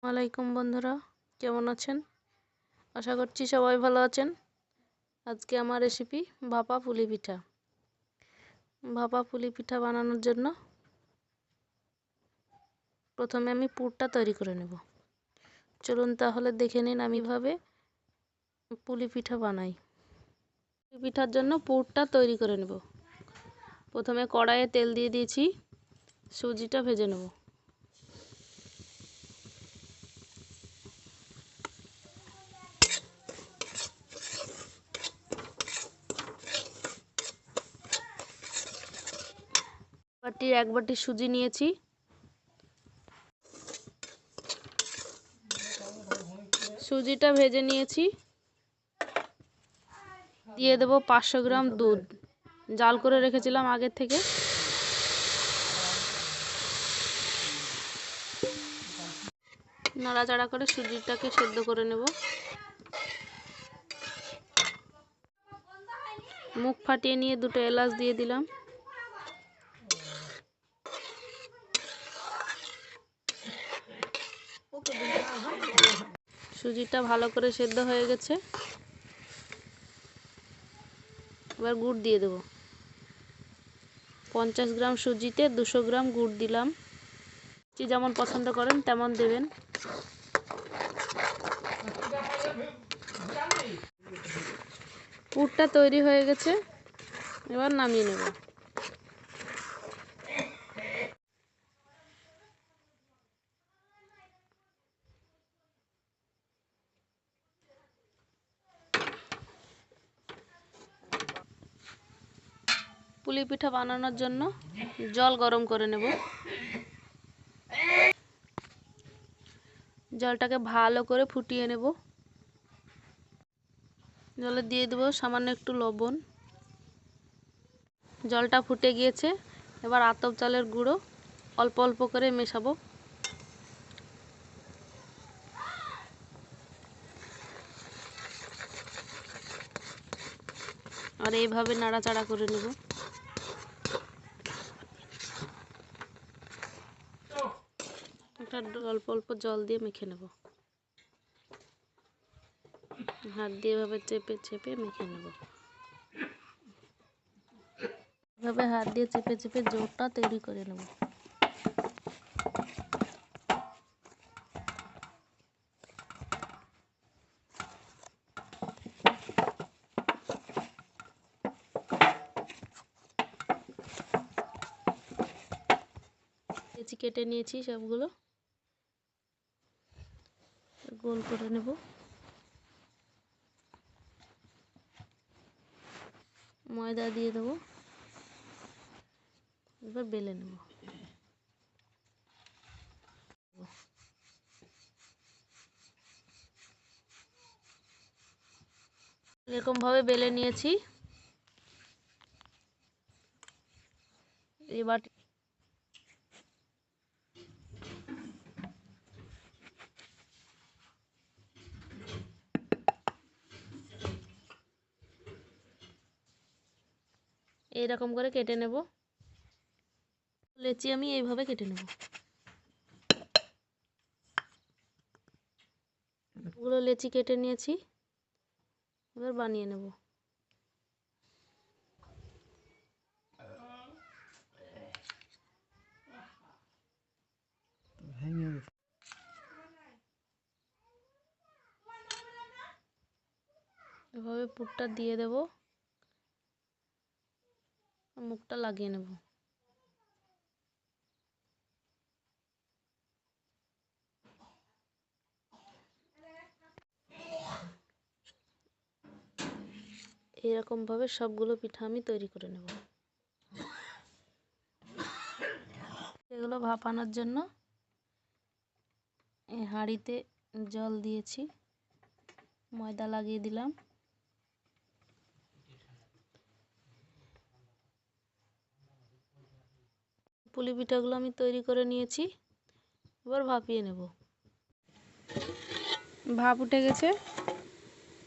আলাইকুম বন্ধুরা, কেমন আছেন? আশা করছি সবাই ভালো আছেন। আজকে আমার রেসিপি ভাপা পুলি পিঠা। ভাপা পুলি পিঠা বানানোর জন্য প্রথমে আমি পুরটা তৈরি করে নেব। চলুন তাহলে দেখে নিন আমি কিভাবে পুলি পিঠা বানাই। পুলি পিঠার জন্য পুরটা তৈরি করে নেব। প্রথমে কড়াইয়ে তেল দিয়ে দিয়েছি, সুজিটা ভেজে নেব। এক বাটি সুজি নিয়েছি। সুজিটা ভেজে নিয়েছি। দিয়ে দেব 500 গ্রাম দুধ, জাল করে রেখেছিলাম আগের থেকে। নাড়াচাড়া করে সুজিটাকে সেদ্ধ করে নেব। মুখ ফাটিয়ে নিয়ে 2টো এলাচ দিয়ে দিলাম। সুজিটা ভালো করে সেদ্ধ হয়ে গেছে। এবার গুড় দিয়ে দেব। 50 গ্রাম সুজিতে 200 গ্রাম গুড় দিলাম। যেমন পছন্দ করেন তেমন দেবেন। পুরটা তৈরি হয়ে গেছে, এবার নামিয়ে নেব। পুলি পিঠা বানানোর জন্য জল গরম করে নেব। জলটাকে ভালো করে ফুটিয়ে নেব। জলে দিয়ে দেব সামান্য একটু লবণ। জলটা ফুটে গিয়েছে, এবার আতপ চালের গুঁড়ো অল্প অল্প করে মেশাবো। আর এইভাবে নাড়াচাড়া করে নেব। একটা অল্প অল্প জল দিয়ে মেখে নেব। হাত দিয়ে এভাবে চেপে চেপে মেখে নেব। এভাবে হাত দিয়ে চেপে চেপে জোরটা তৈরি করে নেব। কেটে নিয়েছি, সবগুলো গোল করে নেব। ময়দা দিয়ে দেবো। এবার বেলে নেব। এরকম ভাবে বেলে নিয়েছি। এবার এইরকম করে কেটে নেব। লেচি আমি এইভাবে কেটে নেব। ওগুলো লেচি কেটে নিয়েছি, এবার বানিয়ে নেব। এভাবে পুরটা দিয়ে দেব, মুখটা লাগিয়ে নেব। এইরকম ভাবে সবগুলো পিঠা আমি তৈরি করে নেব। এগুলো ভাপানোর জন্য এই হাঁড়িতে জল দিয়েছি, ময়দা লাগিয়ে দিলাম। পুলি পিঠাগুলো আমি তৈরি করে নিয়েছি, এবার ভাপিয়ে নেব। ভাপ উঠে গেছে,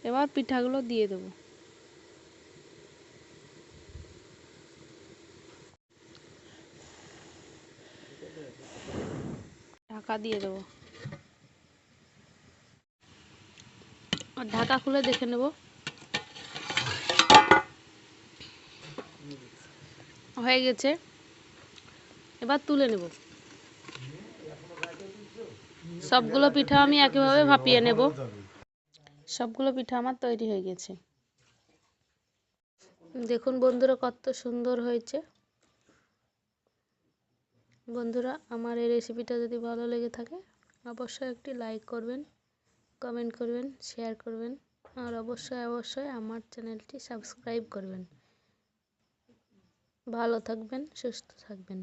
এবার পিঠাগুলো দিয়ে দেব। ঢাকা দিয়ে দেব। আর ঢাকা খুলে দেখে নেব। হয়ে গেছে, এবার তুলে নেব। সবগুলো পিঠা আমি একইভাবে ভাপিয়ে নেব। সবগুলো পিঠা আমার তৈরি হয়ে গেছে। দেখুন বন্ধুরা কত সুন্দর হয়েছে। বন্ধুরা আমার এই রেসিপিটা যদি ভালো লেগে থাকে অবশ্যই একটি লাইক করবেন, কমেন্ট করবেন, শেয়ার করবেন আর অবশ্যই আমার চ্যানেলটি সাবস্ক্রাইব করবেন। ভালো থাকবেন, সুস্থ থাকবেন।